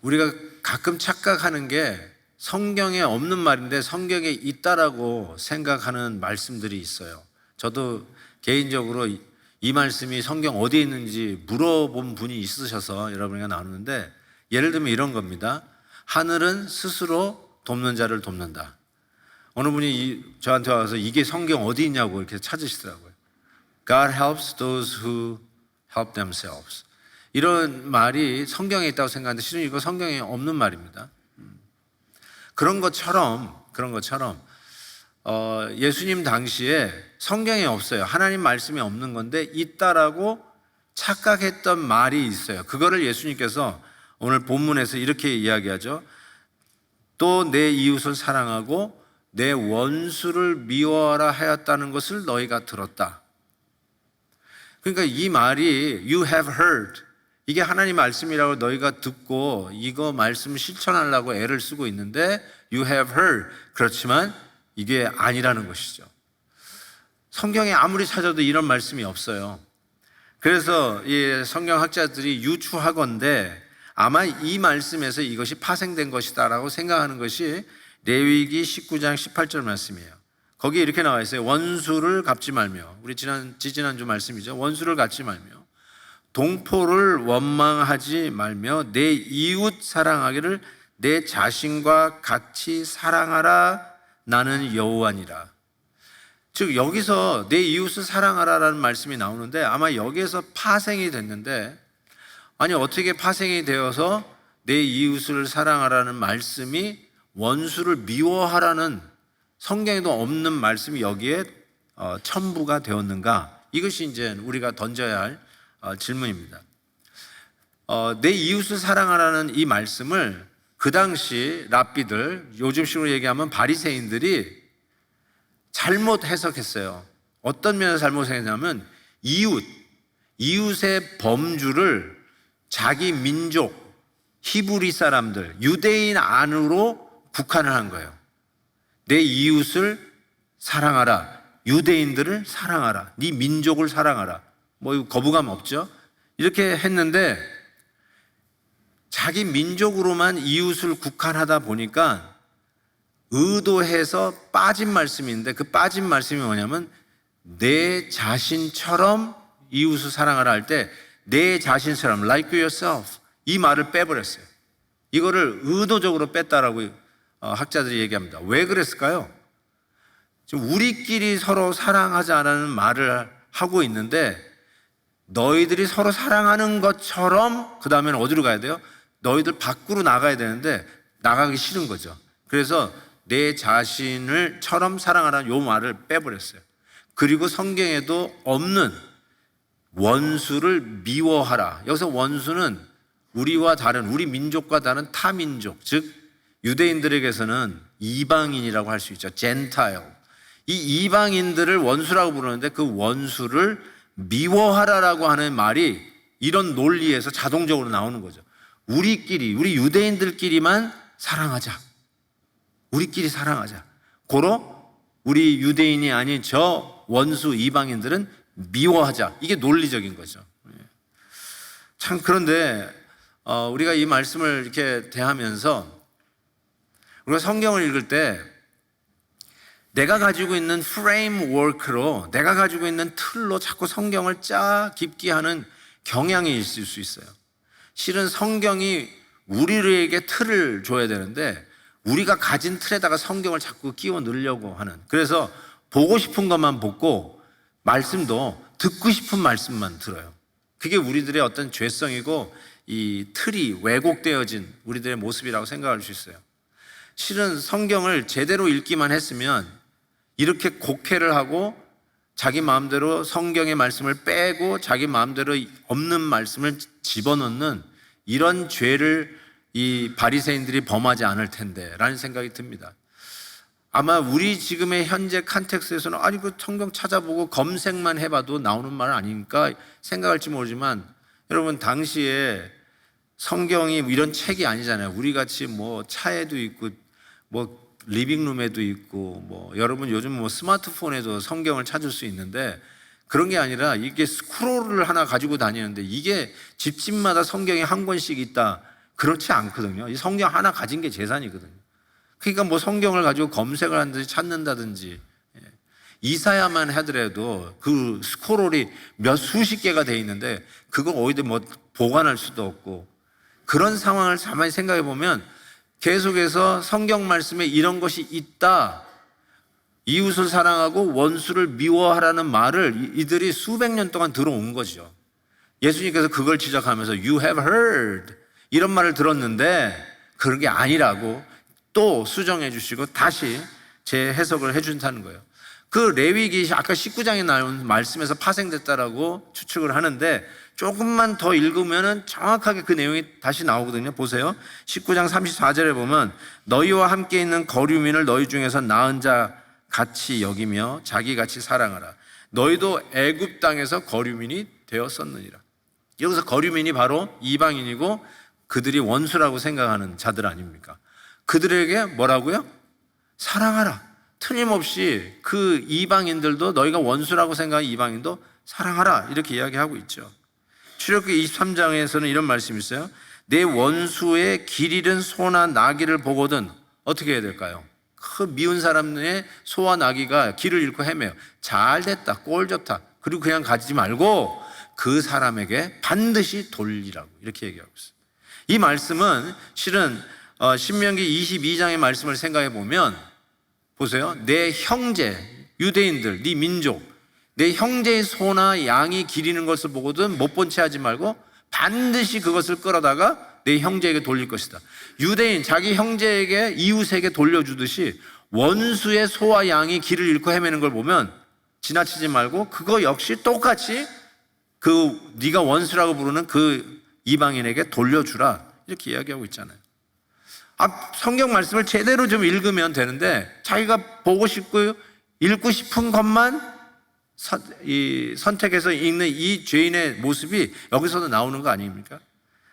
우리가 가끔 착각하는 게 성경에 없는 말인데 성경에 있다라고 생각하는 말씀들이 있어요. 저도 개인적으로 이 말씀이 성경 어디에 있는지 물어본 분이 있으셔서 여러분과 나누는데, 예를 들면 이런 겁니다. 하늘은 스스로 돕는 자를 돕는다. 어느 분이 저한테 와서 이게 성경 어디 있냐고 이렇게 찾으시더라고요. God helps those who help themselves. 이런 말이 성경에 있다고 생각하는데 실은 이거 성경에 없는 말입니다. 그런 것처럼 예수님 당시에 성경에 없어요. 하나님 말씀이 없는 건데 있다라고 착각했던 말이 있어요. 그거를 예수님께서 오늘 본문에서 이렇게 이야기하죠. 또 내 이웃을 사랑하고 내 원수를 미워하라 하였다는 것을 너희가 들었다. 그러니까 이 말이 you have heard, 이게 하나님 말씀이라고 너희가 듣고 이거 말씀 실천하려고 애를 쓰고 있는데 you have heard, 그렇지만 이게 아니라는 것이죠. 성경에 아무리 찾아도 이런 말씀이 없어요. 그래서 이 성경학자들이 유추하건대 아마 이 말씀에서 이것이 파생된 것이다라고 생각하는 것이 레위기 19장 18절 말씀이에요. 거기에 이렇게 나와 있어요. 원수를 갚지 말며, 우리 지지난주 말씀이죠. 원수를 갚지 말며 동포를 원망하지 말며 내 이웃 사랑하기를 내 자신과 같이 사랑하라. 나는 여호와니라. 즉 여기서 내 이웃을 사랑하라라는 말씀이 나오는데 아마 여기에서 파생이 됐는데, 아니 어떻게 파생이 되어서 내 이웃을 사랑하라는 말씀이 원수를 미워하라는 성경에도 없는 말씀이 여기에 첨부가 되었는가? 이것이 이제 우리가 던져야 할 질문입니다. 내 이웃을 사랑하라는 이 말씀을 그 당시 랍비들, 요즘식으로 얘기하면 바리새인들이 잘못 해석했어요. 어떤 면에서 잘못 해석했냐면 이웃의 범주를 자기 민족, 히브리 사람들, 유대인 안으로 국한을 한 거예요. 내 이웃을 사랑하라, 유대인들을 사랑하라, 네 민족을 사랑하라. 뭐 거부감 없죠? 이렇게 했는데 자기 민족으로만 이웃을 국한하다 보니까 의도해서 빠진 말씀인데, 그 빠진 말씀이 뭐냐면 내 자신처럼 이웃을 사랑하라 할 때 내 자신처럼 like yourself, 이 말을 빼버렸어요. 이거를 의도적으로 뺐다라고 학자들이 얘기합니다. 왜 그랬을까요? 지금 우리끼리 서로 사랑하자라는 말을 하고 있는데 너희들이 서로 사랑하는 것처럼 그 다음에는 어디로 가야 돼요? 너희들 밖으로 나가야 되는데 나가기 싫은 거죠. 그래서 내 자신을처럼 사랑하라는 요 말을 빼버렸어요. 그리고 성경에도 없는 원수를 미워하라. 여기서 원수는 우리와 다른, 우리 민족과 다른 타민족, 즉 유대인들에게서는 이방인이라고 할 수 있죠. 젠타일. 이 이방인들을 원수라고 부르는데 그 원수를 미워하라라고 하는 말이 이런 논리에서 자동적으로 나오는 거죠. 우리끼리, 우리 유대인들끼리만 사랑하자. 우리끼리 사랑하자. 고로 우리 유대인이 아닌 저 원수 이방인들은 미워하자. 이게 논리적인 거죠. 참, 그런데 우리가 이 말씀을 이렇게 대하면서 우리가 성경을 읽을 때 내가 가지고 있는 프레임워크로, 내가 가지고 있는 틀로 자꾸 성경을 깊게 하는 경향이 있을 수 있어요. 실은 성경이 우리에게 틀을 줘야 되는데 우리가 가진 틀에다가 성경을 자꾸 끼워 넣으려고 하는, 그래서 보고 싶은 것만 보고 말씀도 듣고 싶은 말씀만 들어요. 그게 우리들의 어떤 죄성이고 이 틀이 왜곡되어진 우리들의 모습이라고 생각할 수 있어요. 실은 성경을 제대로 읽기만 했으면 이렇게 곡해를 하고 자기 마음대로 성경의 말씀을 빼고 자기 마음대로 없는 말씀을 집어넣는 이런 죄를 이 바리새인들이 범하지 않을 텐데 라는 생각이 듭니다. 아마 우리 지금의 현재 컨텍스트에서는 아니 그 성경 찾아보고 검색만 해봐도 나오는 말 아니니까 생각할지 모르지만, 여러분 당시에 성경이 이런 책이 아니잖아요. 우리 같이 뭐 차에도 있고 뭐 리빙룸에도 있고 뭐 여러분 요즘 뭐 스마트폰에도 성경을 찾을 수 있는데 그런 게 아니라 이게 스크롤을 하나 가지고 다니는데 이게 집집마다 성경이 한 권씩 있다. 그렇지 않거든요. 이 성경 하나 가진 게 재산이거든요. 그러니까 뭐 성경을 가지고 검색을 한다든지 찾는다든지, 이사야만 하더라도 그 스크롤이 몇 수십 개가 돼 있는데 그거 어디다 뭐 보관할 수도 없고, 그런 상황을 가만히 생각해 보면 계속해서 성경 말씀에 이런 것이 있다, 이웃을 사랑하고 원수를 미워하라는 말을 이들이 수백 년 동안 들어온 거죠. 예수님께서 그걸 지적하면서 You have heard 이런 말을 들었는데 그런 게 아니라고 또 수정해 주시고 다시 재해석을 해 준다는 거예요. 그 레위기 아까 19장에 나온 말씀에서 파생됐다라고 추측을 하는데, 조금만 더 읽으면 정확하게 그 내용이 다시 나오거든요. 보세요. 19장 34절에 보면 너희와 함께 있는 거류민을 너희 중에서 나은 자 같이 여기며 자기같이 사랑하라. 너희도 애굽 땅에서 거류민이 되었었느니라. 여기서 거류민이 바로 이방인이고 그들이 원수라고 생각하는 자들 아닙니까? 그들에게 뭐라고요? 사랑하라. 틀림없이 그 이방인들도 너희가 원수라고 생각하는 이방인도 사랑하라, 이렇게 이야기하고 있죠. 출애굽기 23장에서는 이런 말씀이 있어요. 내 원수의 길 잃은 소나 나귀를 보거든 어떻게 해야 될까요? 그 미운 사람의 소와 나귀가 길을 잃고 헤매요. 잘 됐다, 꼴 좋다. 그리고 그냥 가지 말고 그 사람에게 반드시 돌리라고, 이렇게 얘기하고 있어요. 이 말씀은 실은 신명기 22장의 말씀을 생각해 보면 보세요. 내 형제, 유대인들, 네 민족, 내 형제의 소나 양이 기리는 것을 보거든 못 본 채 하지 말고 반드시 그것을 끌어다가 내 형제에게 돌릴 것이다. 유대인 자기 형제에게, 이웃에게 돌려주듯이 원수의 소와 양이 길을 잃고 헤매는 걸 보면 지나치지 말고 그거 역시 똑같이 그 네가 원수라고 부르는 그 이방인에게 돌려주라, 이렇게 이야기하고 있잖아요. 성경 말씀을 제대로 좀 읽으면 되는데 자기가 보고 싶고 읽고 싶은 것만 선택해서 읽는 이 죄인의 모습이 여기서도 나오는 거 아닙니까?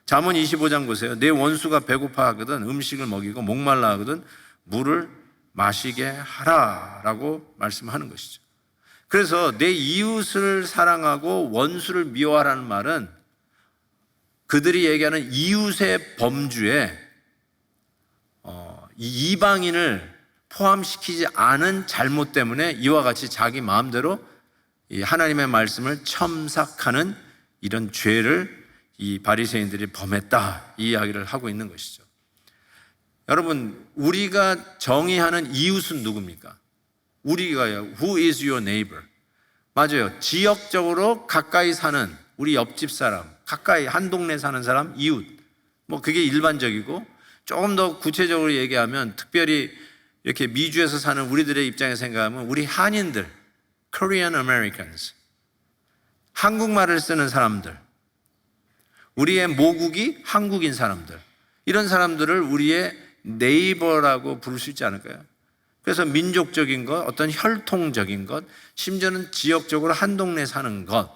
잠언 25장 보세요. 내 원수가 배고파 하거든 음식을 먹이고 목말라 하거든 물을 마시게 하라라고 말씀하는 것이죠. 그래서 내 이웃을 사랑하고 원수를 미워하라는 말은 그들이 얘기하는 이웃의 범주에 이 이방인을 포함시키지 않은 잘못 때문에 이와 같이 자기 마음대로 이 하나님의 말씀을 첨삭하는 이런 죄를 이 바리새인들이 범했다, 이 이야기를 하고 있는 것이죠. 여러분, 우리가 정의하는 이웃은 누굽니까? 우리가요. Who is your neighbor? 맞아요. 지역적으로 가까이 사는 우리 옆집 사람, 가까이 한 동네 사는 사람, 이웃. 뭐 그게 일반적이고, 조금 더 구체적으로 얘기하면 특별히 이렇게 미주에서 사는 우리들의 입장에서 생각하면 우리 한인들, Korean Americans, 한국말을 쓰는 사람들, 우리의 모국이 한국인 사람들, 이런 사람들을 우리의 네이버라고 부를 수 있지 않을까요? 그래서 민족적인 것, 어떤 혈통적인 것, 심지어는 지역적으로 한 동네 사는 것,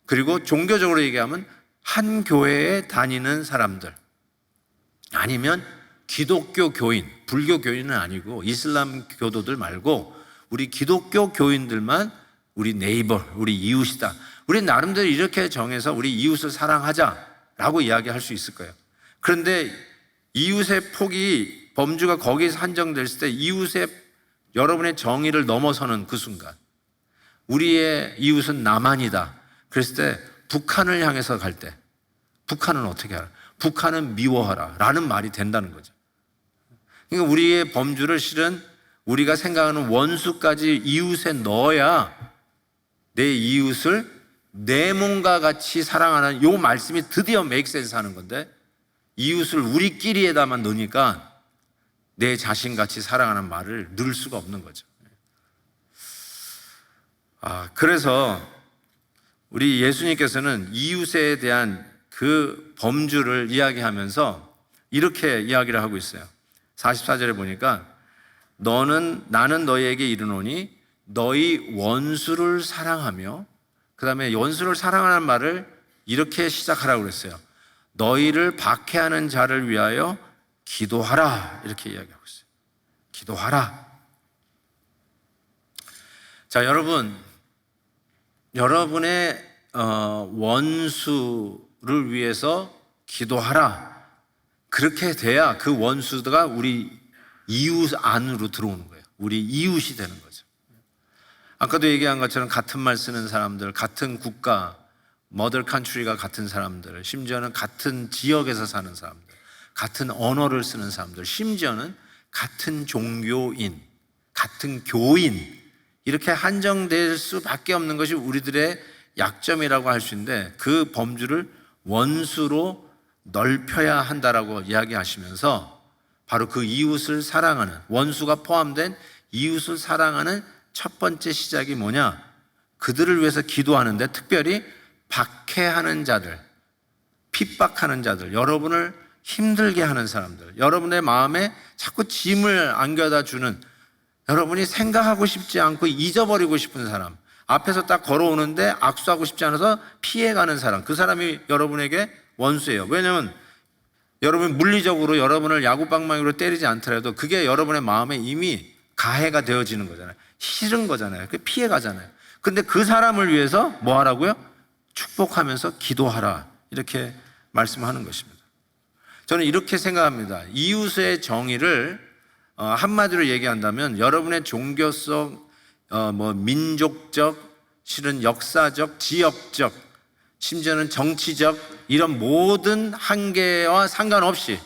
그리고 종교적으로 얘기하면 한 교회에 다니는 사람들, 아니면 기독교 교인, 불교 교인은 아니고 이슬람 교도들 말고 우리 기독교 교인들만 우리 네이버, 우리 이웃이다. 우리 나름대로 이렇게 정해서 우리 이웃을 사랑하자라고 이야기할 수 있을 거예요. 그런데 이웃의 폭이, 범주가 거기에서 한정됐을 때 이웃의 여러분의 정의를 넘어서는 그 순간, 우리의 이웃은 남한이다 그랬을 때 북한을 향해서 갈 때 북한은 어떻게 하라? 북한은 미워하라 라는 말이 된다는 거죠. 그러니까 우리의 범주를 실은 우리가 생각하는 원수까지 이웃에 넣어야 내 이웃을 내 몸과 같이 사랑하는 이 말씀이 드디어 make sense 하는 건데, 이웃을 우리끼리에다만 넣으니까 내 자신같이 사랑하는 말을 넣을 수가 없는 거죠. 그래서 우리 예수님께서는 이웃에 대한 그 범주를 이야기하면서 이렇게 이야기를 하고 있어요. 44절에 보니까 나는 너희에게 이르노니 너희 원수를 사랑하며, 그 다음에 원수를 사랑하는 말을 이렇게 시작하라고 그랬어요. 너희를 박해하는 자를 위하여 기도하라, 이렇게 이야기하고 있어요. 기도하라. 자, 여러분의 원수를 위해서 기도하라. 그렇게 돼야 그 원수가 우리 이웃 안으로 들어오는 거예요. 우리 이웃이 되는 거죠. 아까도 얘기한 것처럼 같은 말 쓰는 사람들, 같은 국가, 머더 컨트리가 같은 사람들, 심지어는 같은 지역에서 사는 사람들, 같은 언어를 쓰는 사람들, 심지어는 같은 종교인, 같은 교인, 이렇게 한정될 수밖에 없는 것이 우리들의 약점이라고 할 수 있는데, 그 범주를 원수로 넓혀야 한다라고 이야기하시면서 바로 그 이웃을 사랑하는, 원수가 포함된 이웃을 사랑하는 첫 번째 시작이 뭐냐? 그들을 위해서 기도하는데, 특별히 박해하는 자들, 핍박하는 자들, 여러분을 힘들게 하는 사람들, 여러분의 마음에 자꾸 짐을 안겨다 주는, 여러분이 생각하고 싶지 않고 잊어버리고 싶은 사람, 앞에서 딱 걸어오는데 악수하고 싶지 않아서 피해가는 사람, 그 사람이 여러분에게 원수예요. 왜냐하면 여러분 물리적으로 여러분을 야구방망이로 때리지 않더라도 그게 여러분의 마음에 이미 가해가 되어지는 거잖아요. 싫은 거잖아요. 피해가잖아요. 근데 그 사람을 위해서 뭐 하라고요? 축복하면서 기도하라, 이렇게 말씀하는 것입니다. 저는 이렇게 생각합니다. 이웃의 정의를 한마디로 얘기한다면, 여러분의 종교성, 민족적, 실은 역사적, 지역적, 심지어는 정치적, 이런 모든 한계와 상관없이,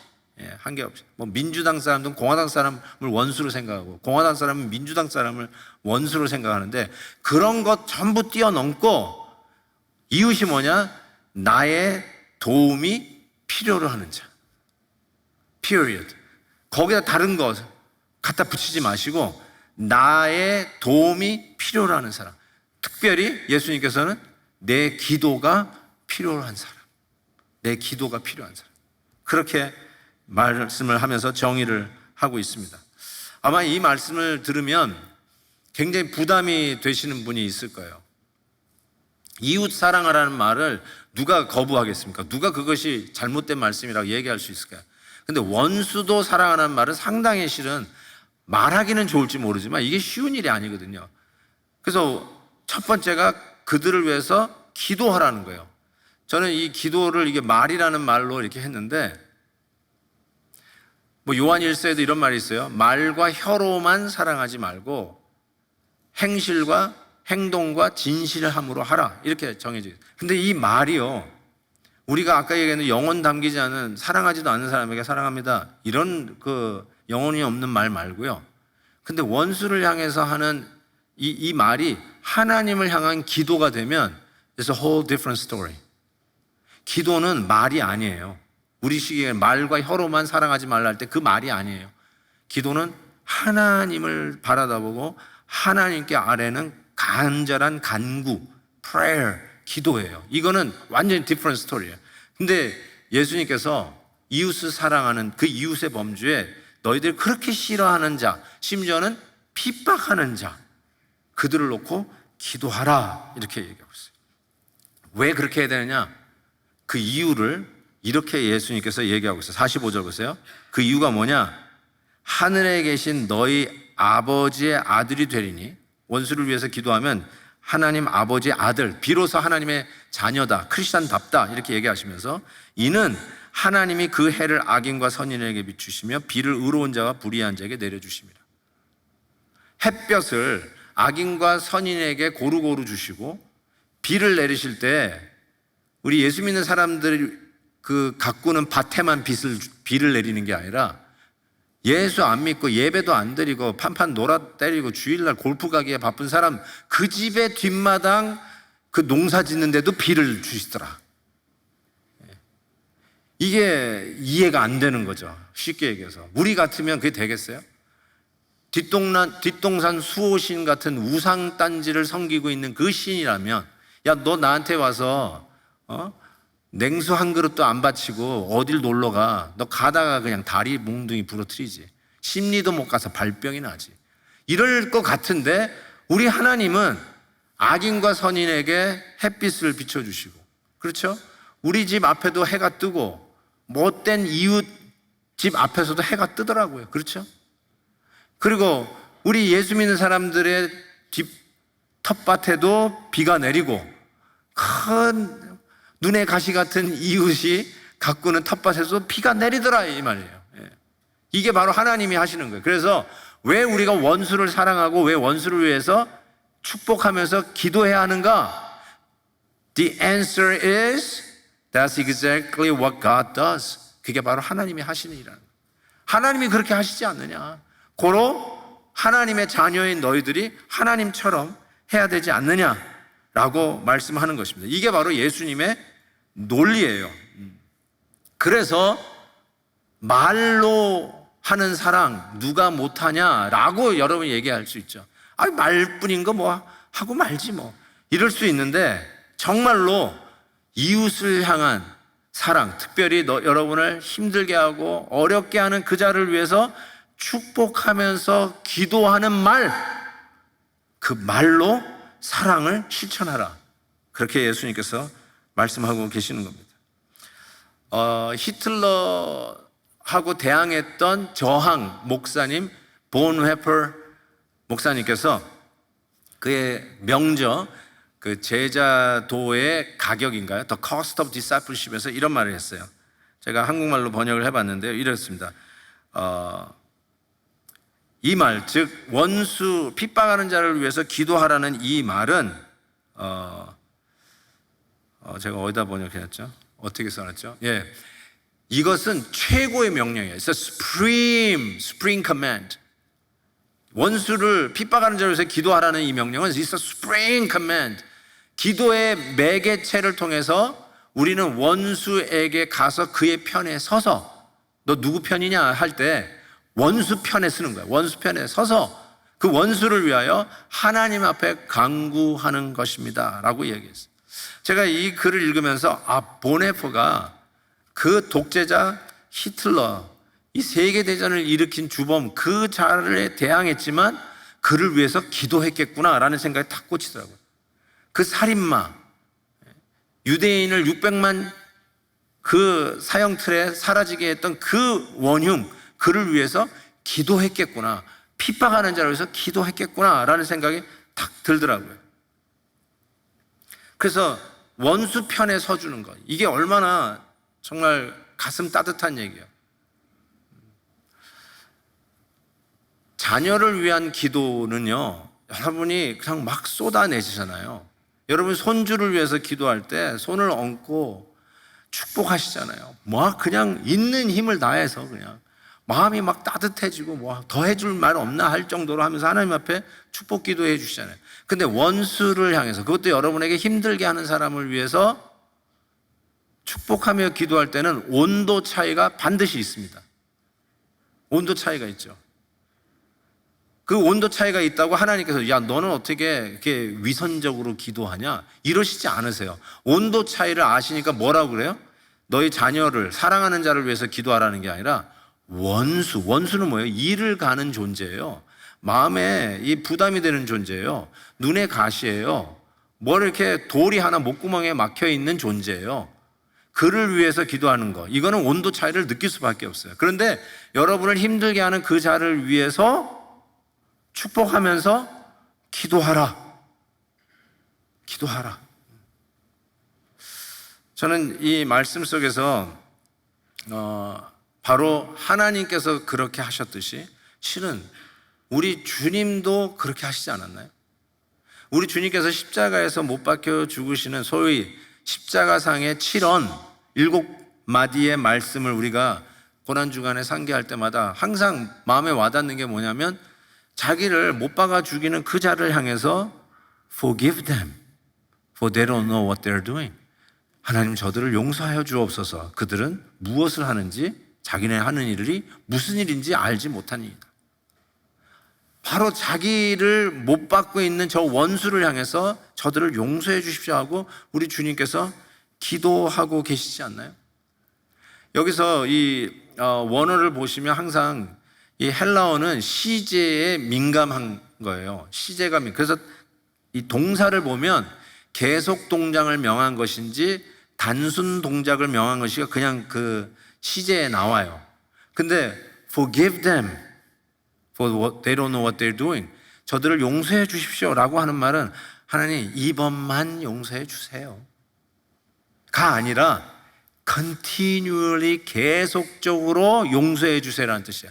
한계없이, 민주당 사람들은 공화당 사람을 원수로 생각하고, 공화당 사람은 민주당 사람을 원수로 생각하는데, 그런 것 전부 뛰어넘고 이웃이 뭐냐? 나의 도움이 필요로 하는 자. period. 거기다 다른 거 갖다 붙이지 마시고 나의 도움이 필요로 하는 사람. 특별히 예수님께서는 내 기도가 필요한 사람, 내 기도가 필요한 사람, 그렇게 말씀을 하면서 정의를 하고 있습니다. 아마 이 말씀을 들으면 굉장히 부담이 되시는 분이 있을 거예요. 이웃 사랑하라는 말을 누가 거부하겠습니까? 누가 그것이 잘못된 말씀이라고 얘기할 수 있을까요? 근데 원수도 사랑하라는 말은 상당히 실은 말하기는 좋을지 모르지만 이게 쉬운 일이 아니거든요. 그래서 첫 번째가 그들을 위해서 기도하라는 거예요. 저는 이 기도를 이게 말이라는 말로 이렇게 했는데, 요한 1서에도 이런 말이 있어요. 말과 혀로만 사랑하지 말고 행실과 행동과 진실함으로 하라, 이렇게 정해져 있어요. 근데 이 말이요, 우리가 아까 얘기했는데 영혼 담기지 않은, 사랑하지도 않는 사람에게 사랑합니다, 이런 그 영혼이 없는 말 말고요. 근데 원수를 향해서 하는 이 말이 하나님을 향한 기도가 되면 It's a whole different story. 기도는 말이 아니에요. 우리 시기에 말과 혀로만 사랑하지 말라 할 때 그 말이 아니에요. 기도는 하나님을 바라다보고 하나님께 아뢰는 간절한 간구, prayer, 기도예요. 이거는 완전히 different story예요. 근데 예수님께서 이웃을 사랑하는 그 이웃의 범주에 너희들 그렇게 싫어하는 자, 심지어는 핍박하는 자, 그들을 놓고 기도하라, 이렇게 얘기하고 있어요. 왜 그렇게 해야 되느냐? 그 이유를 이렇게 예수님께서 얘기하고 있어요. 45절 보세요. 그 이유가 뭐냐? 하늘에 계신 너희 아버지의 아들이 되리니, 원수를 위해서 기도하면 하나님 아버지의 아들, 비로소 하나님의 자녀다, 크리스찬답다, 이렇게 얘기하시면서 이는 하나님이 그 해를 악인과 선인에게 비추시며 비를 의로운 자와 불의한 자에게 내려주십니다. 햇볕을 악인과 선인에게 고루고루 주시고 비를 내리실 때 우리 예수 믿는 사람들이 그 가꾸는 밭에만 비를 내리는 게 아니라 예수 안 믿고 예배도 안 드리고 판판 놀아 때리고 주일날 골프 가기에 바쁜 사람 그 집의 뒷마당 그 농사 짓는데도 비를 주시더라. 이게 이해가 안 되는 거죠. 쉽게 얘기해서. 우리 같으면 그게 되겠어요? 뒷동산 수호신 같은 우상단지를 섬기고 있는 그 신이라면, 야, 너 나한테 와서 냉수 한 그릇도 안 바치고 어딜 놀러 가. 너 가다가 그냥 다리 몽둥이 부러뜨리지. 심리도 못 가서 발병이 나지. 이럴 것 같은데 우리 하나님은 악인과 선인에게 햇빛을 비춰주시고, 그렇죠? 우리 집 앞에도 해가 뜨고 못된 이웃 집 앞에서도 해가 뜨더라고요. 그렇죠? 그리고 우리 예수 믿는 사람들의 뒷 텃밭에도 비가 내리고 큰 눈에 가시 같은 이웃이 가꾸는 텃밭에서 비가 내리더라 이 말이에요. 이게 바로 하나님이 하시는 거예요. 그래서 왜 우리가 원수를 사랑하고 왜 원수를 위해서 축복하면서 기도해야 하는가? The answer is that's exactly what God does. 그게 바로 하나님이 하시는 일이라는 거예요. 하나님이 그렇게 하시지 않느냐? 고로 하나님의 자녀인 너희들이 하나님처럼 해야 되지 않느냐라고 말씀하는 것입니다. 이게 바로 예수님의 논리예요. 그래서 말로 하는 사랑 누가 못하냐라고 여러분이 얘기할 수 있죠. 말뿐인 거 뭐 하고 말지 뭐 이럴 수 있는데 정말로 이웃을 향한 사랑, 특별히 여러분을 힘들게 하고 어렵게 하는 그 자를 위해서 축복하면서 기도하는 말, 그 말로 사랑을 실천하라. 그렇게 예수님께서 말씀하고 계시는 겁니다. 히틀러하고 대항했던 저항 목사님 본회퍼 목사님께서 그의 명저 그 제자도의 가격인가요? The Cost of Discipleship에서 이런 말을 했어요. 제가 한국말로 번역을 해봤는데요. 이랬습니다. 이 말, 즉 원수 핍박하는 자를 위해서 기도하라는 이 말은 제가 어디다 번역해놨죠? 어떻게 써놨죠? 이것은 최고의 명령이에요. It's a supreme command. 원수를 핍박하는 자를 위해서 기도하라는 이 명령은 It's a supreme command. 기도의 매개체를 통해서 우리는 원수에게 가서 그의 편에 서서 너 누구 편이냐 할 때 원수 편에 서는 거야. 원수 편에 서서 그 원수를 위하여 하나님 앞에 간구하는 것입니다 라고 얘기했어요. 제가 이 글을 읽으면서 보네퍼가 그 독재자 히틀러, 이 세계대전을 일으킨 주범 그 자를 대항했지만 그를 위해서 기도했겠구나라는 생각이 탁 꽂히더라고요. 그 살인마, 유대인을 600만 그 사형틀에 사라지게 했던 그 원흉, 그를 위해서 기도했겠구나, 핍박하는 자를 위해서 기도했겠구나라는 생각이 탁 들더라고요. 그래서 원수 편에 서주는 것, 이게 얼마나 정말 가슴 따뜻한 얘기예요. 자녀를 위한 기도는요, 여러분이 그냥 막 쏟아내시잖아요. 여러분 손주를 위해서 기도할 때 손을 얹고 축복하시잖아요. 그냥 있는 힘을 다해서 그냥 마음이 막 따뜻해지고 더 해줄 말 없나 할 정도로 하면서 하나님 앞에 축복 기도해 주시잖아요. 근데 원수를 향해서, 그것도 여러분에게 힘들게 하는 사람을 위해서 축복하며 기도할 때는 온도 차이가 반드시 있습니다. 온도 차이가 있죠. 그 온도 차이가 있다고 하나님께서 야 너는 어떻게 이렇게 위선적으로 기도하냐 이러시지 않으세요. 온도 차이를 아시니까 뭐라고 그래요? 너희 자녀를 사랑하는 자를 위해서 기도하라는 게 아니라 원수는 뭐예요? 이를 가는 존재예요. 마음에 이 부담이 되는 존재예요. 눈에 가시예요. 이렇게 돌이 하나 목구멍에 막혀 있는 존재예요. 그를 위해서 기도하는 거, 이거는 온도 차이를 느낄 수밖에 없어요. 그런데 여러분을 힘들게 하는 그 자를 위해서 축복하면서 기도하라. 저는 이 말씀 속에서 바로 하나님께서 그렇게 하셨듯이 실은 우리 주님도 그렇게 하시지 않았나요? 우리 주님께서 십자가에서 못 박혀 죽으시는 소위 십자가상의 7언 7마디의 말씀을 우리가 고난주간에 상기할 때마다 항상 마음에 와닿는 게 뭐냐면 자기를 못 박아 죽이는 그 자를 향해서 Forgive them, for they don't know what they're doing. 하나님 저들을 용서하여 주옵소서. 그들은 무엇을 하는지, 자기네 하는 일이 무슨 일인지 알지 못한 일이다. 바로 자기를 못 받고 있는 저 원수를 향해서 저들을 용서해 주십시오 하고 우리 주님께서 기도하고 계시지 않나요? 여기서 이 원어를 보시면 항상 이 헬라어는 시제에 민감한 거예요. 시제가 그래서 이 동사를 보면 계속 동작을 명한 것인지 단순 동작을 명한 것이 그냥 그 시제에 나와요. 근데 forgive them for what they don't know what they're doing. 저들을 용서해 주십시오라고 하는 말은 하나님 이번만 용서해 주세요 가 아니라 continually 계속적으로 용서해 주세요라는 뜻이야.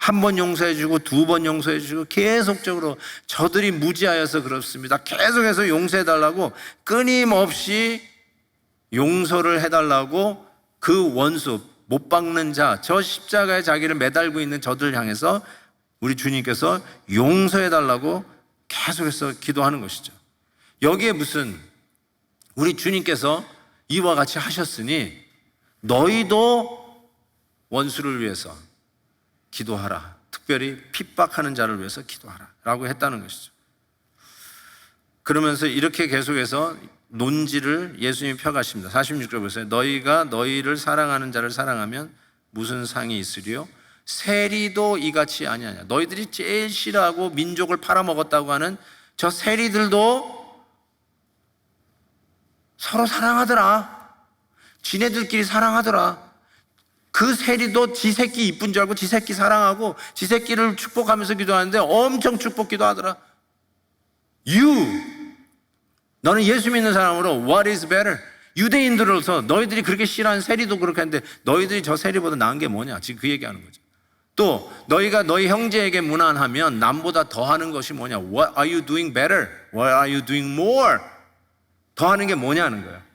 한 번 용서해 주고 두 번 용서해 주고 계속적으로 저들이 무지하여서 그렇습니다. 계속해서 용서해 달라고 끊임없이 용서를 해달라고 그 원수, 못 박는 자, 저 십자가에 자기를 매달고 있는 저들 향해서 우리 주님께서 용서해 달라고 계속해서 기도하는 것이죠. 여기에 무슨 우리 주님께서 이와 같이 하셨으니 너희도 원수를 위해서 기도하라. 특별히 핍박하는 자를 위해서 기도하라 라고 했다는 것이죠. 그러면서 이렇게 계속해서 논지를 예수님이 펴가십니다. 46절 보세요. 너희가 너희를 사랑하는 자를 사랑하면 무슨 상이 있으리요? 세리도 이같이 아니하냐. 너희들이 제일 싫어하고 민족을 팔아먹었다고 하는 저 세리들도 서로 사랑하더라. 지네들끼리 사랑하더라. 그 세리도 지 새끼 이쁜 줄 알고 지 새끼 사랑하고 지 새끼를 축복하면서 기도하는데 엄청 축복 기도하더라. 너는 예수 믿는 사람으로 what is better? 유대인들로서 너희들이 그렇게 싫어하는 세리도 그렇게 하는데 너희들이 저 세리보다 나은 게 뭐냐? 지금 그 얘기하는 거죠. 또 너희가 너희 형제에게 무난하면 남보다 더하는 것이 뭐냐? What are you doing better? What are you doing more? 더하는 게 뭐냐는 거예요.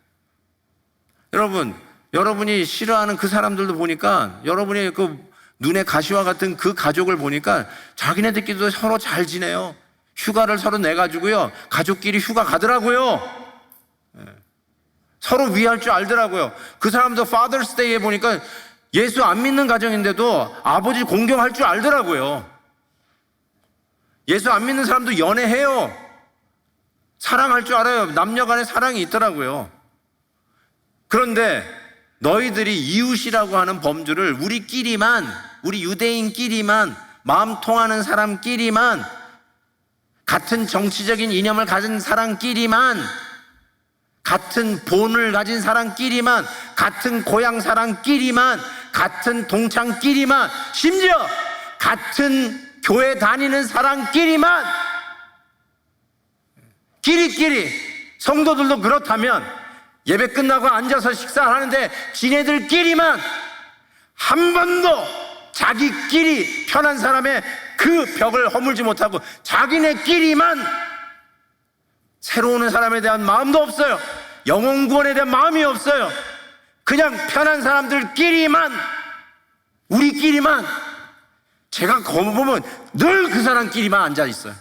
여러분이 싫어하는 그 사람들도 보니까 여러분이 그 눈에 가시와 같은 그 가족을 보니까 자기네들끼리도 서로 잘 지내요. 휴가를 서로 내가지고요. 가족끼리 휴가 가더라고요. 서로 위할 줄 알더라고요. 그 사람도 Father's Day에 보니까 예수 안 믿는 가정인데도 아버지 공경할 줄 알더라고요. 예수 안 믿는 사람도 연애해요. 사랑할 줄 알아요. 남녀 간의 사랑이 있더라고요. 그런데 너희들이 이웃이라고 하는 범주를 우리끼리만, 우리 유대인끼리만, 마음 통하는 사람끼리만, 같은 정치적인 이념을 가진 사람끼리만, 같은 본을 가진 사람끼리만, 같은 고향 사람끼리만, 같은 동창끼리만, 심지어 같은 교회 다니는 사람끼리만, 끼리끼리, 성도들도 그렇다면 예배 끝나고 앉아서 식사를 하는데 지네들끼리만 한 번도 자기끼리 편한 사람의 그 벽을 허물지 못하고 자기네끼리만 새로 오는 사람에 대한 마음도 없어요. 영혼 구원에 대한 마음이 없어요. 그냥 편한 사람들끼리만, 우리끼리만. 제가 거기 보면 늘 그 사람끼리만 앉아 있어요.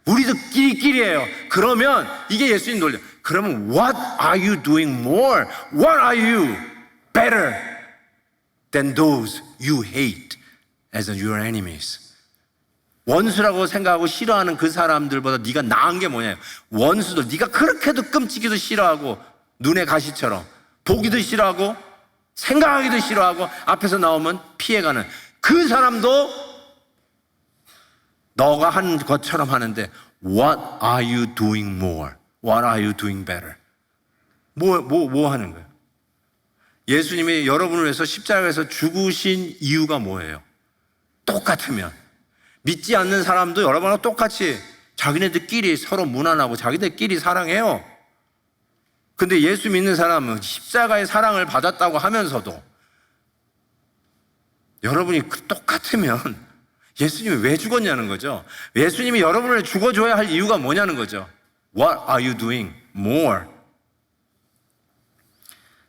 우리도 끼리끼리예요. 그러면 이게 예수님 논리. 그러면 what are you doing more? What are you better than those you hate as your enemies? 원수라고 생각하고 싫어하는 그 사람들보다 네가 나은 게 뭐냐요? 원수들, 네가 그렇게도 끔찍이도 싫어하고 눈에 가시처럼 보기도 싫어하고 생각하기도 싫어하고 앞에서 나오면 피해가는 그 사람도 너가 한 것처럼 하는데 what are you doing more? What are you doing better? 뭐 하는 거예요? 예수님이 여러분을 위해서 십자가에서 죽으신 이유가 뭐예요? 똑같으면 믿지 않는 사람도 여러분하고 똑같이 자기네들끼리 서로 무난하고 자기들끼리 사랑해요. 근데 예수 믿는 사람은 십자가의 사랑을 받았다고 하면서도 여러분이 똑같으면 예수님이 왜 죽었냐는 거죠. 예수님이 여러분을 죽어줘야 할 이유가 뭐냐는 거죠. What are you doing more?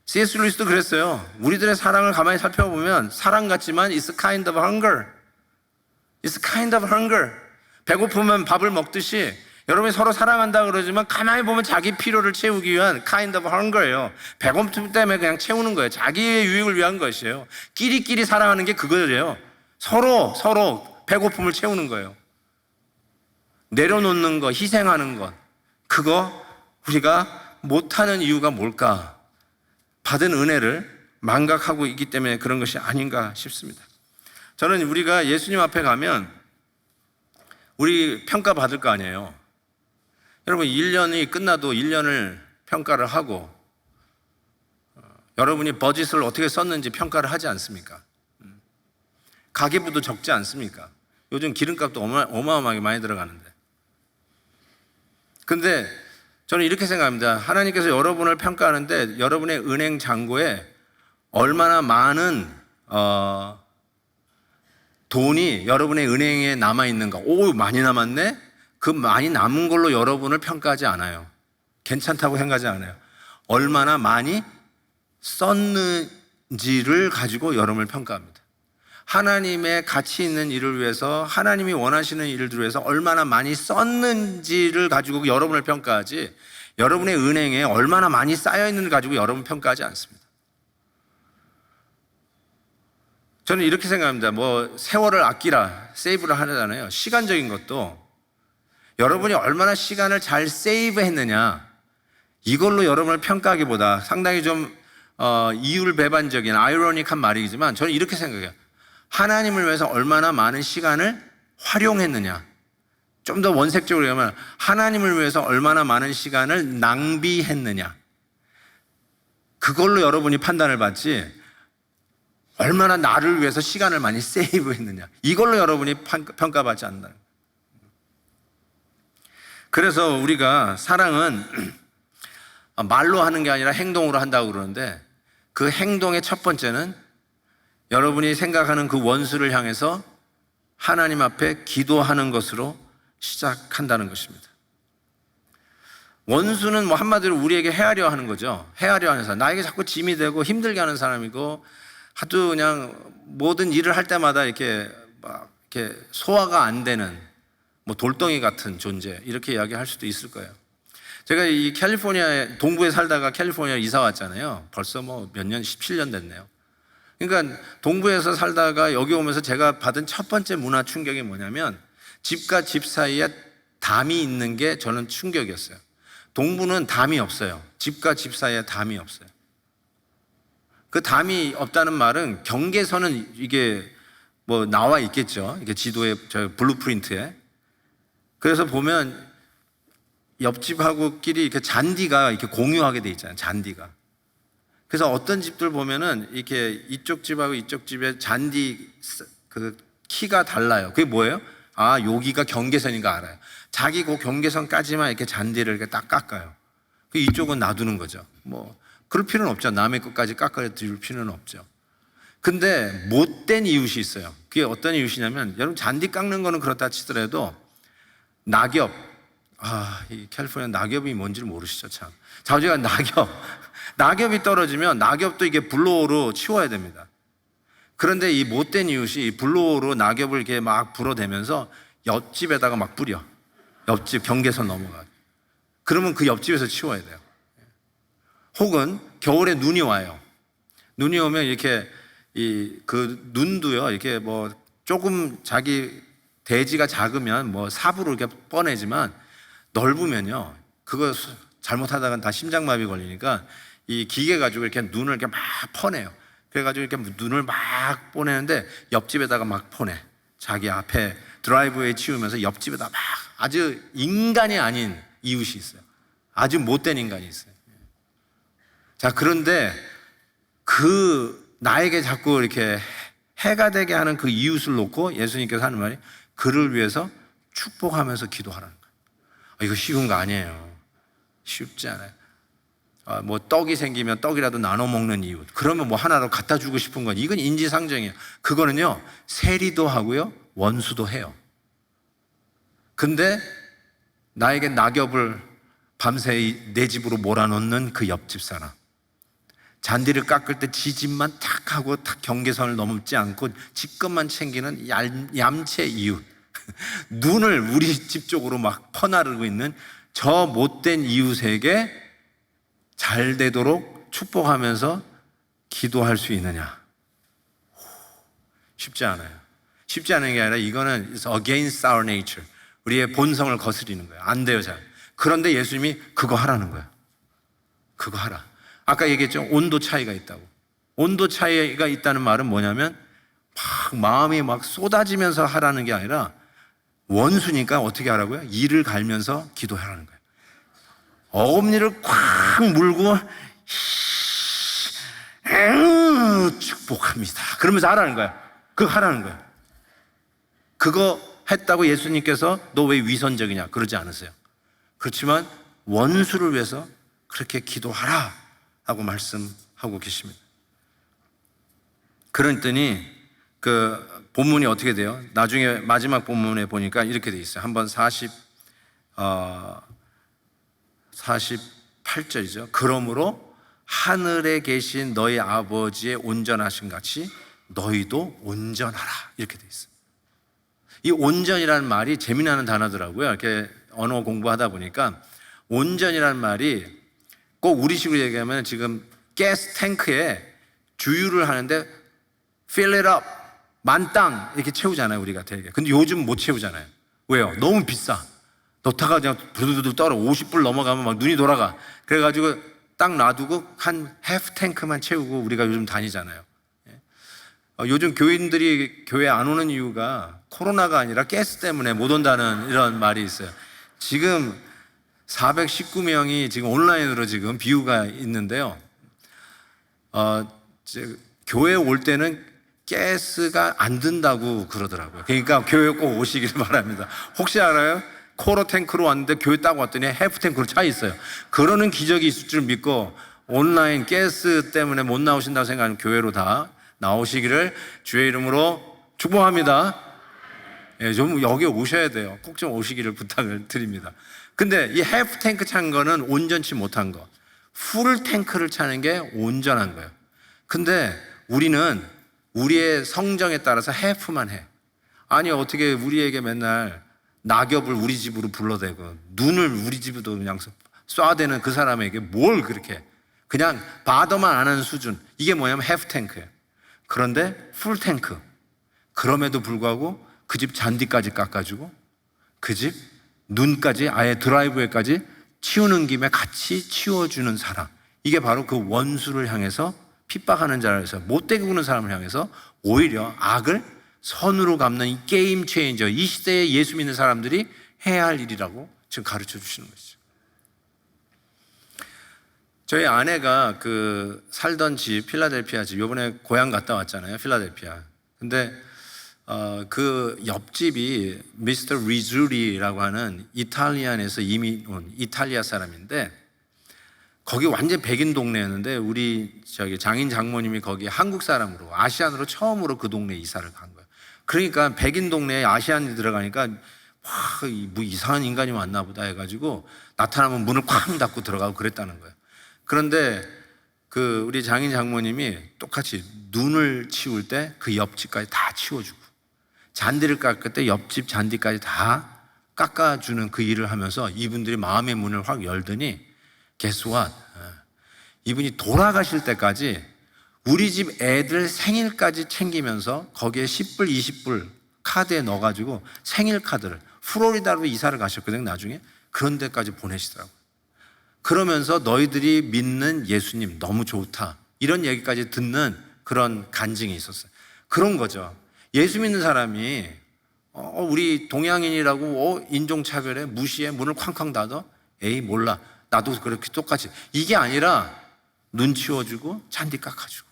C.S. 루이스도 그랬어요. 우리들의 사랑을 가만히 살펴보면 사랑 같지만 it's kind of hunger. It's kind of hunger. 배고프면 밥을 먹듯이 여러분이 서로 사랑한다 그러지만 가만히 보면 자기 필요를 채우기 위한 kind of hunger예요. 배고픔 때문에 그냥 채우는 거예요. 자기의 유익을 위한 것이에요. 끼리끼리 사랑하는 게 그거예요. 서로 배고픔을 채우는 거예요. 내려놓는 거, 희생하는 것, 그거 우리가 못하는 이유가 뭘까? 받은 은혜를 망각하고 있기 때문에 그런 것이 아닌가 싶습니다. 저는 우리가 예수님 앞에 가면 우리 평가받을 거 아니에요. 여러분 1년이 끝나도 1년을 평가를 하고 여러분이 버짓을 어떻게 썼는지 평가를 하지 않습니까? 가계부도 적지 않습니까? 요즘 기름값도 어마어마하게 많이 들어가는데. 근데 저는 이렇게 생각합니다. 하나님께서 여러분을 평가하는데 여러분의 은행 잔고에 얼마나 많은 돈이 여러분의 은행에 남아있는가. 오, 많이 남았네? 그 많이 남은 걸로 여러분을 평가하지 않아요. 괜찮다고 생각하지 않아요. 얼마나 많이 썼는지를 가지고 여러분을 평가합니다. 하나님의 가치 있는 일을 위해서, 하나님이 원하시는 일을 위해서 얼마나 많이 썼는지를 가지고 여러분을 평가하지, 여러분의 은행에 얼마나 많이 쌓여있는지를 가지고 여러분을 평가하지 않습니다. 저는 이렇게 생각합니다. 뭐 세월을 아끼라, 세이브를 하잖아요. 시간적인 것도 여러분이 얼마나 시간을 잘 세이브했느냐, 이걸로 여러분을 평가하기보다 상당히 좀 이율배반적인 아이러니한 말이지만 저는 이렇게 생각해요. 하나님을 위해서 얼마나 많은 시간을 활용했느냐, 좀 더 원색적으로 얘기하면 하나님을 위해서 얼마나 많은 시간을 낭비했느냐, 그걸로 여러분이 판단을 받지 얼마나 나를 위해서 시간을 많이 세이브했느냐, 이걸로 여러분이 평가받지 않는다. 그래서 우리가 사랑은 말로 하는 게 아니라 행동으로 한다고 그러는데, 그 행동의 첫 번째는 여러분이 생각하는 그 원수를 향해서 하나님 앞에 기도하는 것으로 시작한다는 것입니다. 원수는 뭐 한마디로 우리에게 헤아려 하는 거죠. 헤아려 하는 사람, 나에게 자꾸 짐이 되고 힘들게 하는 사람이고, 하도 그냥 모든 일을 할 때마다 이렇게 막 이렇게 소화가 안 되는 뭐 돌덩이 같은 존재, 이렇게 이야기할 수도 있을 거예요. 제가 이 캘리포니아에, 동부에 살다가 캘리포니아 이사 왔잖아요. 벌써 뭐 몇 년, 17년 됐네요. 그러니까 동부에서 살다가 여기 오면서 제가 받은 첫 번째 문화 충격이 뭐냐면, 집과 집 사이에 담이 있는 게 저는 충격이었어요. 동부는 담이 없어요. 집과 집 사이에 담이 없어요. 그 담이 없다는 말은 경계선은 이게 뭐 나와 있겠죠. 이게 지도에, 저 블루프린트에. 그래서 보면 옆집하고끼리 이렇게 잔디가 이렇게 공유하게 돼 있잖아요. 잔디가. 그래서 어떤 집들 보면은 이렇게 이쪽 집하고 이쪽 집의 잔디 그 키가 달라요. 그게 뭐예요? 아, 여기가 경계선인 거 알아요. 자기 그 경계선까지만 이렇게 잔디를 이렇게 딱 깎아요. 이쪽은 놔두는 거죠. 뭐 그럴 필요는 없죠. 남의 것까지 깎아줄 필요는 없죠. 근데 못된 이웃이 있어요. 그게 어떤 이웃이냐면, 여러분 잔디 깎는 거는 그렇다 치더라도 낙엽, 이 캘리포니아 낙엽이 뭔지를 모르시죠, 참. 자주가 낙엽이 떨어지면 낙엽도 이게 블로어로 치워야 됩니다. 그런데 이 못된 이웃이 블로어로 낙엽을 이렇게 막 불어대면서 옆집에다가 막 뿌려. 옆집 경계선 넘어가. 그러면 그 옆집에서 치워야 돼요. 혹은 겨울에 눈이 와요. 눈이 오면 이렇게 그 눈도요, 이렇게 뭐 조금 자기 대지가 작으면 뭐 삽으로 이렇게 뻗내지만, 넓으면요, 그거 잘못하다가 다 심장마비 걸리니까 이 기계 가지고 이렇게 눈을 이렇게 막 퍼내요. 그래가지고 이렇게 눈을 막 보내는데 옆집에다가 막 퍼내. 자기 앞에 드라이브웨이 치우면서 옆집에다 막, 아주 인간이 아닌 이웃이 있어요. 아주 못된 인간이 있어요. 자, 그런데 그 나에게 자꾸 이렇게 해가 되게 하는 그 이웃을 놓고 예수님께서 하는 말이, 그를 위해서 축복하면서 기도하라는 거예요. 이거 쉬운 거 아니에요. 쉽지 않아요. 뭐 떡이 생기면 떡이라도 나눠 먹는 이웃, 그러면 뭐 하나로 갖다 주고 싶은 건, 이건 인지상정이에요. 그거는요, 세리도 하고요, 원수도 해요. 근데 나에게 낙엽을 밤새 내 집으로 몰아넣는 그 옆집 사람, 잔디를 깎을 때 지 집만 탁 하고 탁 경계선을 넘지 않고 지 것만 챙기는 얌체 이웃, 눈을 우리 집 쪽으로 막 퍼나르고 있는 저 못된 이웃에게 잘 되도록 축복하면서 기도할 수 있느냐? 쉽지 않아요. 쉽지 않은 게 아니라 이거는 it's against our nature. 우리의 본성을 거스리는 거예요. 안 돼요, 잘. 그런데 예수님이 그거 하라는 거예요. 그거 하라. 아까 얘기했죠. 온도 차이가 있다고. 온도 차이가 있다는 말은 뭐냐면, 막 마음이 막 쏟아지면서 하라는 게 아니라, 원수니까 어떻게 하라고요? 이를 갈면서 기도하라는 거예요. 어금니를 꽉 물고 축복합니다. 그러면서 하라는 거야. 그거 하라는 거야. 그거 했다고 예수님께서 너 왜 위선적이냐 그러지 않으세요. 그렇지만 원수를 위해서 그렇게 기도하라 하고 말씀하고 계십니다. 그랬더니 그 본문이 어떻게 돼요? 나중에 마지막 본문에 보니까 이렇게 돼 있어요. 한번 48절이죠. 그러므로 하늘에 계신 너희 아버지의 온전하신 같이 너희도 온전하라, 이렇게 돼 있어요. 이 온전이라는 말이 재미나는 단어더라고요. 이렇게 언어 공부하다 보니까 온전이라는 말이 꼭 우리식으로 얘기하면 지금 가스 탱크에 주유를 하는데 fill it up, 만땅 이렇게 채우잖아요, 우리가 되게. 근데 요즘 못 채우잖아요. 왜요? 너무 비싸. 넣다가 그냥 두두두 떨어 50불 넘어가면 막 눈이 돌아가. 그래가지고 딱 놔두고 한 half 탱크만 채우고 우리가 요즘 다니잖아요. 요즘 교인들이 교회 안 오는 이유가 코로나가 아니라 가스 때문에 못 온다는 이런 말이 있어요. 지금 419명이 지금 온라인으로 지금 비유가 있는데요. 교회 올 때는 가스가 안 든다고 그러더라고요. 그러니까 교회 꼭 오시기를 바랍니다. 혹시 알아요? 코로 탱크로 왔는데 교회 딱 왔더니 해프 탱크로 차 있어요. 그러는 기적이 있을 줄 믿고 온라인 가스 때문에 못 나오신다고 생각하면 교회로 다 나오시기를 주의 이름으로 축복합니다. 예, 좀 여기 오셔야 돼요. 꼭 좀 오시기를 부탁을 드립니다. 근데 이 해프 탱크 찬 거는 온전치 못한 거, 풀 탱크를 차는 게 온전한 거예요. 근데 우리는 우리의 성정에 따라서 해프만 해. 아니 어떻게 우리에게 맨날 낙엽을 우리 집으로 불러대고 눈을 우리 집으로 그냥 쏴대는 그 사람에게 뭘 그렇게 그냥 바더만 안 하는 수준. 이게 뭐냐면 해프 탱크예요. 그런데 풀 탱크, 그럼에도 불구하고 그 집 잔디까지 깎아주고 그 집 눈까지 아예 드라이브웨이까지 치우는 김에 같이 치워주는 사람, 이게 바로 그 원수를 향해서 핍박하는 자를 해서 못되게 구는 사람을 향해서 오히려 악을 선으로 갚는 이 게임 체인저, 이 시대에 예수 믿는 사람들이 해야 할 일이라고 지금 가르쳐 주시는 것이죠. 저희 아내가 그 살던 집, 필라델피아 집, 이번에 고향 갔다 왔잖아요, 필라델피아. 근데 그 옆집이 미스터 리주리라고 하는 이탈리안에서 이민 온 이탈리아 사람인데, 거기 완전 백인 동네였는데 우리 장인 장모님이 거기 한국 사람으로, 아시안으로 처음으로 그 동네에 이사를 간 거예요. 그러니까 백인 동네에 아시안이 들어가니까 와, 뭐 이상한 인간이 왔나 보다 해가지고 나타나면 문을 쾅 닫고 들어가고 그랬다는 거예요. 그런데 그 우리 장인 장모님이 똑같이 눈을 치울 때 그 옆집까지 다 치워주고, 잔디를 깎을 때 옆집 잔디까지 다 깎아주는 그 일을 하면서 이분들이 마음의 문을 확 열더니 guess what? 이분이 돌아가실 때까지 우리 집 애들 생일까지 챙기면서 거기에 10불, 20불 카드에 넣어가지고 생일 카드를, 플로리다로 이사를 가셨거든요, 나중에. 그런 데까지 보내시더라고요. 그러면서 너희들이 믿는 예수님 너무 좋다, 이런 얘기까지 듣는 그런 간증이 있었어요. 그런 거죠. 예수 믿는 사람이 우리 동양인이라고 인종차별에 무시해 문을 쾅쾅 닫아? 에이 몰라, 나도 그렇게 똑같이. 이게 아니라 눈 치워주고 잔디 깎아주고,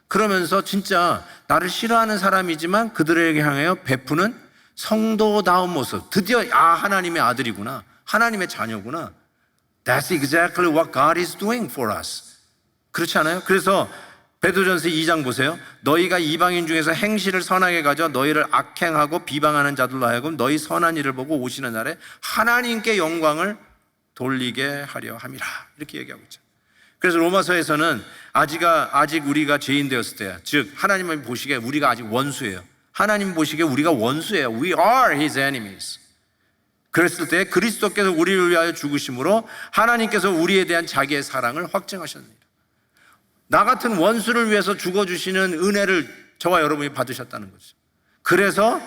그러면서 진짜 나를 싫어하는 사람이지만 그들에게 향하여 베푸는 성도다운 모습. 드디어 하나님의 아들이구나, 하나님의 자녀구나. That's exactly what God is doing for us. 그렇지 않아요? 그래서 베드로전서 2장 보세요. 너희가 이방인 중에서 행실을 선하게 가져 너희를 악행하고 비방하는 자들로 하여금 너희 선한 일을 보고 오시는 날에 하나님께 영광을 돌리게 하려 함이라, 이렇게 얘기하고 있죠. 그래서 로마서에서는 아직 우리가 죄인 되었을 때, 즉 하나님이 보시기에 우리가 아직 원수예요. 하나님 보시기에 우리가 원수예요. We are His enemies. 그랬을 때 그리스도께서 우리를 위하여 죽으심으로 하나님께서 우리에 대한 자기의 사랑을 확증하셨습니다. 나 같은 원수를 위해서 죽어주시는 은혜를 저와 여러분이 받으셨다는 거죠. 그래서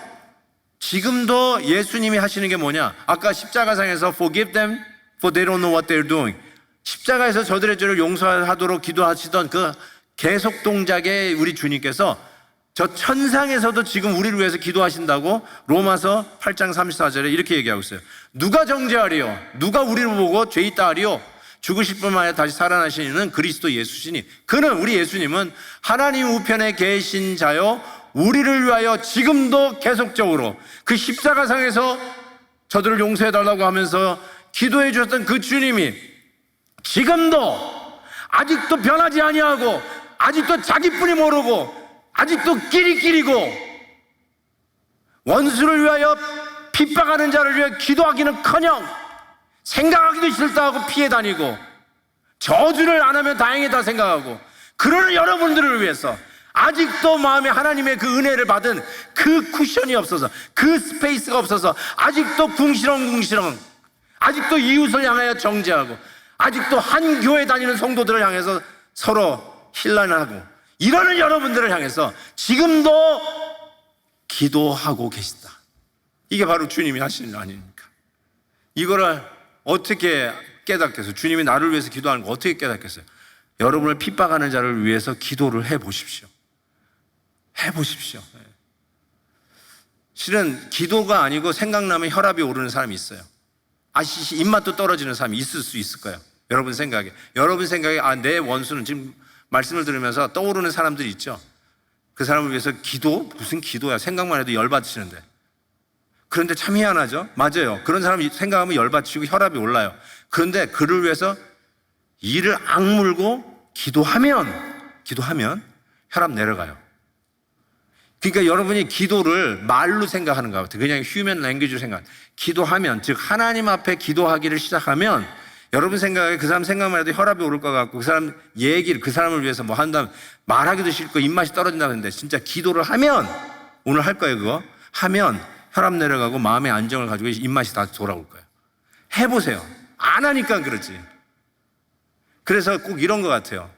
지금도 예수님이 하시는 게 뭐냐? 아까 십자가상에서 Forgive them for they don't know what they're doing. 십자가에서 저들의 죄를 용서하도록 기도하시던 그 계속 동작에 우리 주님께서 저 천상에서도 지금 우리를 위해서 기도하신다고 로마서 8장 34절에 이렇게 얘기하고 있어요. 누가 정죄하리요? 누가 우리를 보고 죄 있다 하리요? 죽으실 뿐만 아니라 다시 살아나신 이는 그리스도 예수시니, 그는, 우리 예수님은 하나님 우편에 계신 자요 우리를 위하여 지금도 계속적으로 그 십자가상에서 저들을 용서해달라고 하면서 기도해 주셨던 그 주님이 지금도 아직도 변하지 아니하고 아직도 자기뿐이 모르고 아직도 끼리끼리고 원수를 위하여 핍박하는 자를 위해 기도하기는커녕 생각하기도 싫다 하고 피해 다니고 저주를 안 하면 다행이다 생각하고 그러는 여러분들을 위해서 아직도 마음에 하나님의 그 은혜를 받은 그 쿠션이 없어서 그 스페이스가 없어서 아직도 궁시렁궁시렁 아직도 이웃을 향하여 정죄하고 아직도 한 교회 다니는 성도들을 향해서 서로 힐난하고 이러는 여러분들을 향해서 지금도 기도하고 계시다. 이게 바로 주님이 하시는 일 아닙니까? 이거를 어떻게 깨닫겠어요? 주님이 나를 위해서 기도하는 거 어떻게 깨닫겠어요? 여러분을 핍박하는 자를 위해서 기도를 해보십시오. 해보십시오. 실은 기도가 아니고 생각나면 혈압이 오르는 사람이 있어요. 아시시 입맛도 떨어지는 사람이 있을 수 있을까요? 여러분 생각에 내 원수는 지금 말씀을 들으면서 떠오르는 사람들이 있죠. 그 사람을 위해서 기도? 무슨 기도야? 생각만 해도 열받으시는데. 그런데 참 희한하죠? 맞아요. 그런 사람이 생각하면 열받치고 혈압이 올라요. 그런데 그를 위해서 이를 악물고 기도하면 혈압 내려가요. 그러니까 여러분이 기도를 말로 생각하는 것 같아요. 그냥 휴먼 랭귀지로 기도하면, 즉 하나님 앞에 기도하기를 시작하면 여러분 생각에 그 사람 생각만 해도 혈압이 오를 것 같고 그 사람 얘기를 그 사람을 위해서 뭐 한다면 말하기도 싫고 입맛이 떨어진다는데 진짜 기도를 하면 오늘 할 거예요. 그거 하면 혈압 내려가고 마음의 안정을 가지고 입맛이 다 돌아올 거예요. 해보세요. 안 하니까 그렇지. 그래서 꼭 이런 것 같아요.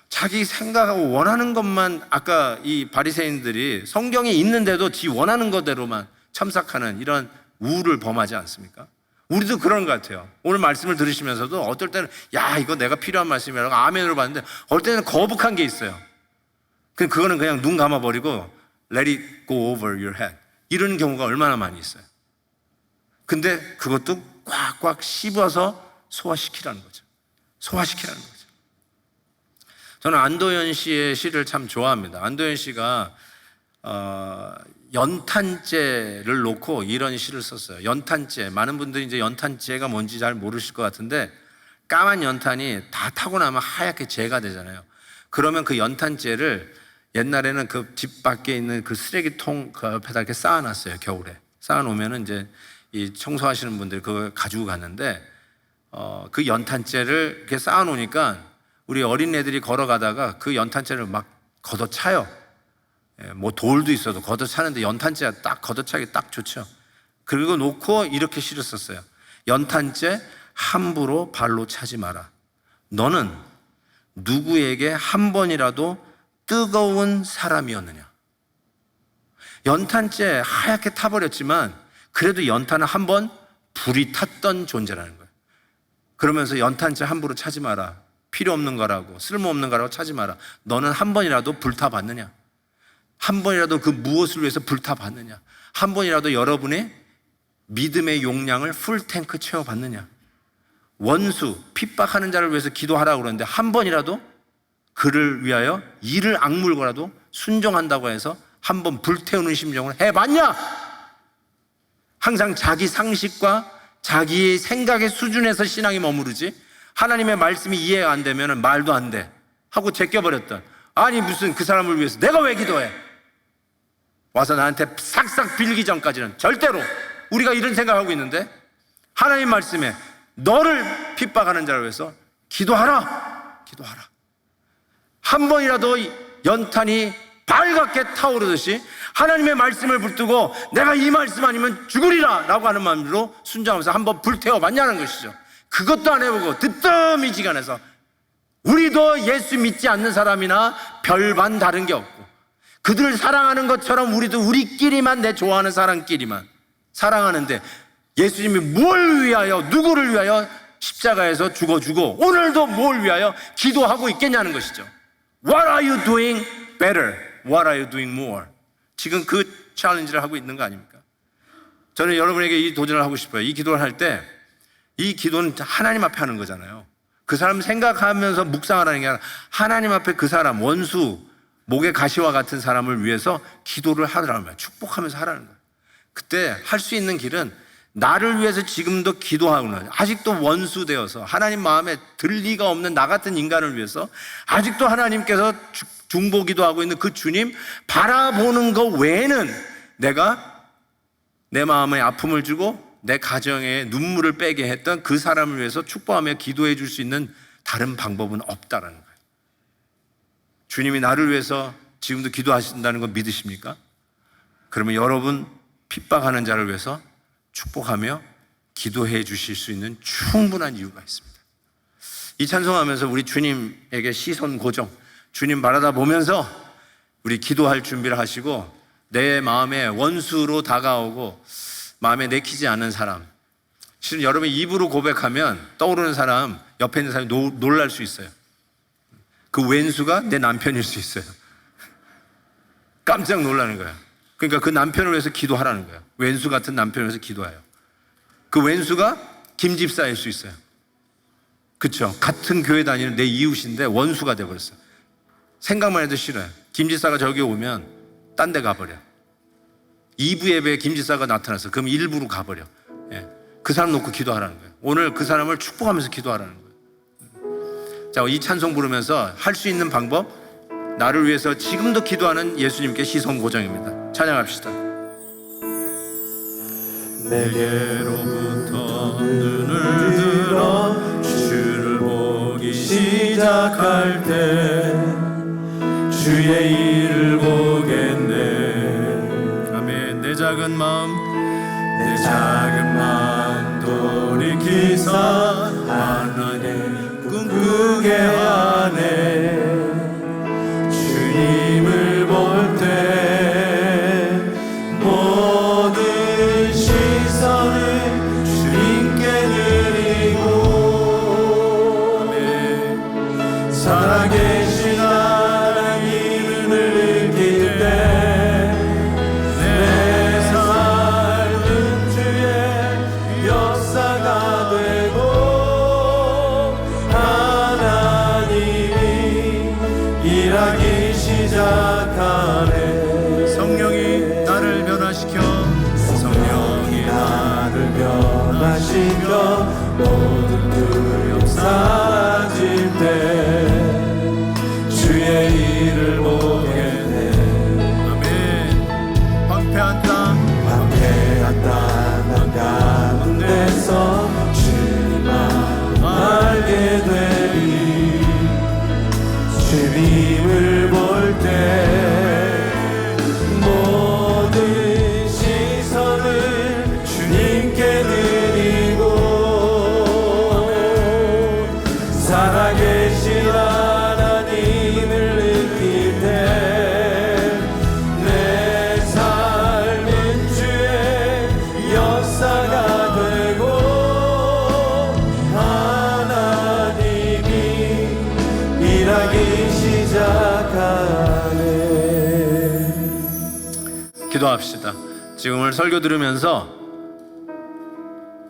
자기 생각하고 원하는 것만 아까 이 바리새인들이 성경에 있는데도 지 원하는 것대로만 첨삭하는 이런 우를 범하지 않습니까? 우리도 그런 것 같아요. 오늘 말씀을 들으시면서도 어떨 때는 야 이거 내가 필요한 말씀이라고 아멘으로 봤는데 어떨 때는 거북한 게 있어요. 그거는 그냥 눈 감아버리고 let it go over your head 이런 경우가 얼마나 많이 있어요. 근데 그것도 꽉꽉 씹어서 소화시키라는 거죠. 소화시키라는 거죠. 저는 안도현 씨의 시를 참 좋아합니다. 안도현 씨가 연탄재를 놓고 이런 시를 썼어요. 연탄재. 많은 분들이 이제 연탄재가 뭔지 잘 모르실 것 같은데 까만 연탄이 다 타고 나면 하얗게 재가 되잖아요. 그러면 그 연탄재를 옛날에는 그 집 밖에 있는 그 쓰레기통 그 옆에다 이렇게 쌓아놨어요. 겨울에 쌓아놓으면은 이제 이 청소하시는 분들이 그걸 가지고 갔는데 그 연탄재를 이렇게 쌓아놓으니까 우리 어린애들이 걸어가다가 그 연탄재를 막 걷어차요. 뭐 돌도 있어도 걷어차는데 연탄재가 딱 걷어차기 딱 좋죠. 그리고 놓고 이렇게 시를 썼어요. 연탄재 함부로 발로 차지 마라. 너는 누구에게 한 번이라도 뜨거운 사람이었느냐. 연탄재 하얗게 타버렸지만 그래도 연탄은 한 번 불이 탔던 존재라는 거예요. 그러면서 연탄재 함부로 차지 마라. 필요 없는 거라고 쓸모없는 거라고 차지 마라. 너는 한 번이라도 불타봤느냐? 한 번이라도 그 무엇을 위해서 불타봤느냐? 한 번이라도 여러분의 믿음의 용량을 풀탱크 채워봤느냐? 원수, 핍박하는 자를 위해서 기도하라고 그러는데 한 번이라도 그를 위하여 이를 악물고라도 순종한다고 해서 한 번 불태우는 심정을 해봤냐? 항상 자기 상식과 자기의 생각의 수준에서 신앙이 머무르지 하나님의 말씀이 이해가 안 되면 말도 안 돼 하고 제껴버렸던 아니 무슨 그 사람을 위해서 내가 왜 기도해? 와서 나한테 싹싹 빌기 전까지는 절대로 우리가 이런 생각하고 있는데 하나님 말씀에 너를 핍박하는 자를 위해서 기도하라. 한 번이라도 연탄이 발갛게 타오르듯이 하나님의 말씀을 붙들고 내가 이 말씀 아니면 죽으리라 라고 하는 마음으로 순종하면서 한번 불태워봤냐는 것이죠. 그것도 안 해보고 뜨뜻미지근해서 우리도 예수 믿지 않는 사람이나 별반 다른 게 없고 그들을 사랑하는 것처럼 우리도 우리끼리만 내 좋아하는 사람끼리만 사랑하는데 예수님이 뭘 위하여 누구를 위하여 십자가에서 죽어주고 오늘도 뭘 위하여 기도하고 있겠냐는 것이죠. What are you doing better? What are you doing more? 지금 그 챌린지를 하고 있는 거 아닙니까? 저는 여러분에게 이 도전을 하고 싶어요. 이 기도를 할 때 이 기도는 하나님 앞에 하는 거잖아요. 그 사람 생각하면서 묵상하라는 게 아니라 하나님 앞에 그 사람 원수 목의 가시와 같은 사람을 위해서 기도를 하라는 거예요. 축복하면서 하라는 거예요. 그때 할 수 있는 길은 나를 위해서 지금도 기도하고는 아직도 원수 되어서 하나님 마음에 들 리가 없는 나 같은 인간을 위해서 아직도 하나님께서 중보기도 하고 있는 그 주님 바라보는 것 외에는 내가 내 마음에 아픔을 주고 내 가정에 눈물을 빼게 했던 그 사람을 위해서 축복하며 기도해 줄 수 있는 다른 방법은 없다라는 거예요. 주님이 나를 위해서 지금도 기도하신다는 거 믿으십니까? 그러면 여러분 핍박하는 자를 위해서 축복하며 기도해 주실 수 있는 충분한 이유가 있습니다. 이 찬송하면서 우리 주님에게 시선 고정, 주님 바라다 보면서 우리 기도할 준비를 하시고 내 마음에 원수로 다가오고 마음에 내키지 않는 사람, 실은 여러분이 입으로 고백하면 떠오르는 사람, 옆에 있는 사람이 놀랄 수 있어요. 그 왼수가 내 남편일 수 있어요. 깜짝 놀라는 거야. 그러니까 그 남편을 위해서 기도하라는 거야. 왼수 같은 남편을 위해서 기도해요. 그 왼수가 김 집사일 수 있어요. 그렇죠? 같은 교회 다니는 내 이웃인데 원수가 돼버렸어. 생각만 해도 싫어요. 김 집사가 저기 오면 딴 데 가버려. 2부 예배에 김 집사가 나타났어. 그럼 1부로 가버려. 예. 그 사람 놓고 기도하라는 거예요. 오늘 그 사람을 축복하면서 기도하라는 거예요. 자, 이 찬송 부르면서 할 수 있는 방법, 나를 위해서 지금도 기도하는 예수님께 시선 고정입니다. 찬양합시다. 내게로부터 눈을 들어 주를 보기 시작할 때 주의 일을 보겠네. 아멘. 내 작은 마음 돌이키사 하나님 꿈꾸게 하네. 주님을 볼 때 모든 시선을 주님께 드리고 살아계신 하나님을 느낄 때 내 삶은 주의 역사가 되고 하나님이 일하기 시작하네. 성령이 나를 변화시켜 성령이 나를 변화시켜 모든 두려움 사라질 때 주의 일을 보겠네. 아멘. 황폐한 땅 한가운데서 주님만 알게 되리. 주님을 볼 때 모든 시선을 주님께 드리고 살아계신 하나님을 느낄 때 내 삶은 주의 역사가 되고 하나님이 일하기 시작하네. 기도합시다. 지금 오늘 설교 들으면서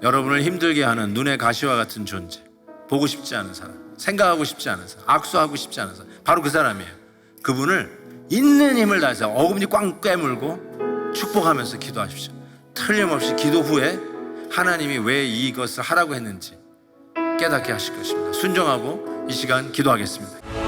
여러분을 힘들게 하는 눈의 가시와 같은 존재, 보고 싶지 않은 사람, 생각하고 싶지 않은 사람, 악수하고 싶지 않은 사람, 바로 그 사람이에요. 그분을 있는 힘을 다해서 어금니 꽉 깨물고 축복하면서 기도하십시오. 틀림없이 기도 후에 하나님이 왜 이것을 하라고 했는지 깨닫게 하실 것입니다. 순종하고 이 시간 기도하겠습니다.